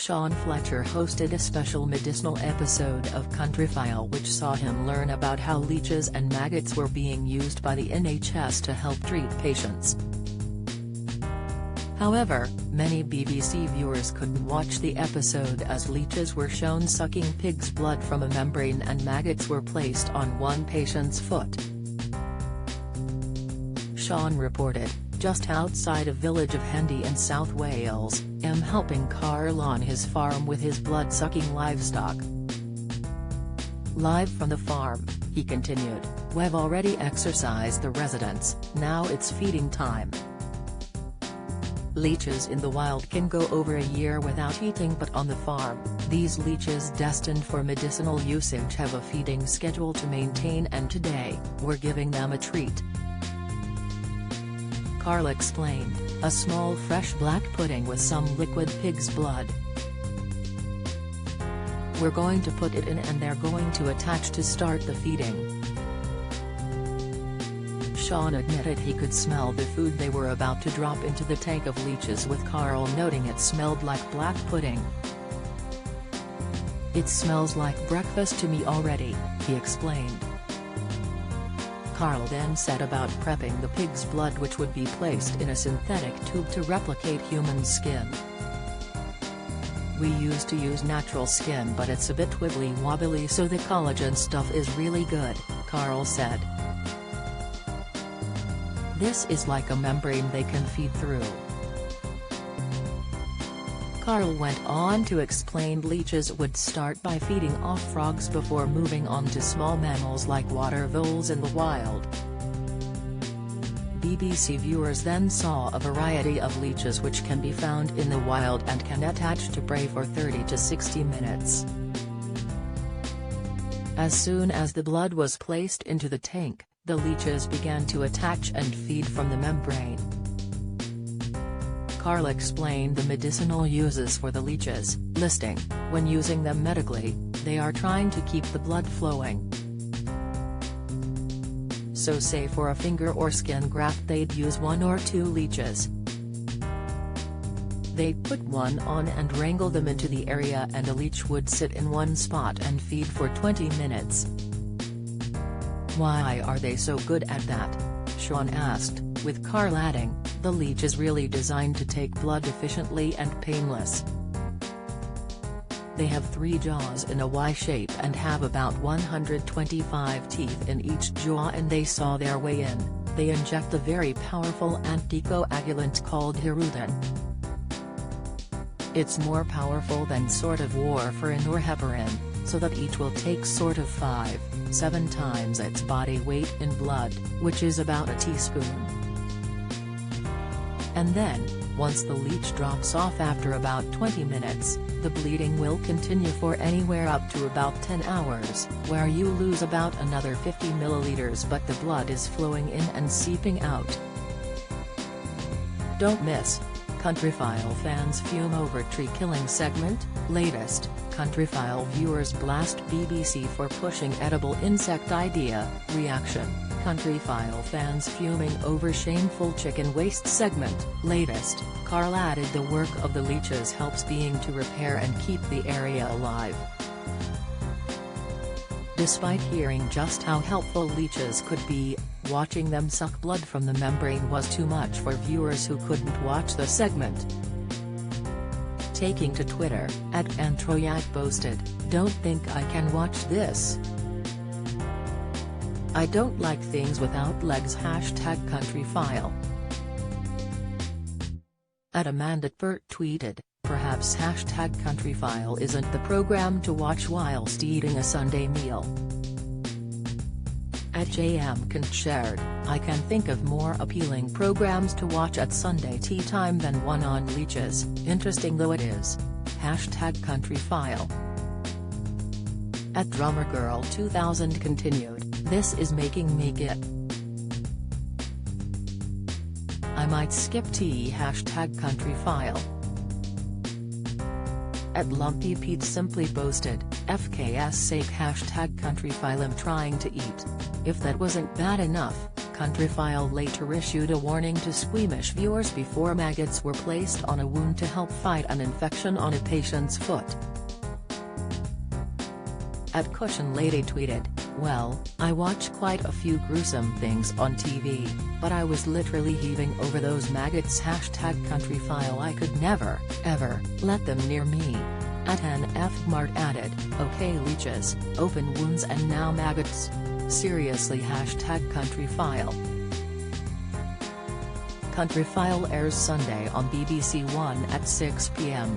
Sean Fletcher hosted a special medicinal episode of Countryfile which saw him learn about how leeches and maggots were being used by the NHS to help treat patients. However, many BBC viewers couldn't watch the episode as leeches were shown sucking pig's blood from a membrane and maggots were placed on one patient's foot. Sean reported, just outside a village of Hendy in South Wales, I'm helping Carl on his farm with his blood-sucking livestock. Live from the farm, he continued, we've already exercised the residents, now it's feeding time. Leeches in the wild can go over a year without eating, but on the farm, these leeches destined for medicinal usage have a feeding schedule to maintain, and today, we're giving them a treat. Carl explained, a small fresh black pudding with some liquid pig's blood. We're going to put it in and they're going to attach to start the feeding. Sean admitted he could smell the food they were about to drop into the tank of leeches, with Carl noting it smelled like black pudding. It smells like breakfast to me already, he explained. Carl then said about prepping the pig's blood, which would be placed in a synthetic tube to replicate human skin. We used to use natural skin, but it's a bit wibbly wobbly, so the collagen stuff is really good, Carl said. This is like a membrane they can feed through. Carl went on to explain leeches would start by feeding off frogs before moving on to small mammals like water voles in the wild. BBC viewers then saw a variety of leeches which can be found in the wild and can attach to prey for 30 to 60 minutes. As soon as the blood was placed into the tank, the leeches began to attach and feed from the membrane. Carl explained the medicinal uses for the leeches, listing, when using them medically, they are trying to keep the blood flowing. So say for a finger or skin graft they'd use 1 or 2 leeches. They'd put one on and wrangle them into the area, and a leech would sit in one spot and feed for 20 minutes. Why are they so good at that? Sean asked, with Carl adding, the leech is really designed to take blood efficiently and painless. They have 3 jaws in a Y shape and have about 125 teeth in each jaw, and they saw their way in. They inject a very powerful anticoagulant called hirutin. It's more powerful than sort of warfarin or heparin, so that each will take sort of 5-7 times its body weight in blood, which is about a teaspoon. And then, once the leech drops off after about 20 minutes, the bleeding will continue for anywhere up to about 10 hours, where you lose about another 50 milliliters, but the blood is flowing in and seeping out. Don't miss Countryfile fans fume over tree killing segment, latest, Countryfile viewers blast BBC for pushing edible insect idea, reaction, Countryfile fans fuming over shameful chicken waste segment, latest, Carl added the work of the leeches helps being to repair and keep the area alive. Despite hearing just how helpful leeches could be, watching them suck blood from the membrane was too much for viewers who couldn't watch the segment. Taking to Twitter, @Antroyak posted, "Don't think I can watch this. I don't like things without legs." #Countryfile. @AmandaPert tweeted, perhaps #Countryfile isn't the program to watch whilst eating a Sunday meal. @JMKent shared, I can think of more appealing programs to watch at Sunday tea time than one on leeches, interesting though it is. #Countryfile. @DrummerGirl2000 continued, this is making me git. I might skip tea. #Countryfile. @LumpyPete simply posted, FK's sake #Countryfile I'm trying to eat. If that wasn't bad enough, Countryfile later issued a warning to squeamish viewers before maggots were placed on a wound to help fight an infection on a patient's foot. @Cushion Lady tweeted, "Well, I watch quite a few gruesome things on TV, but I was literally heaving over those maggots." #Countryfile I could never, ever, let them near me. @NFMart added, "Okay leeches, open wounds and now maggots. Seriously." #Countryfile. Countryfile airs Sunday on BBC One at 6 p.m.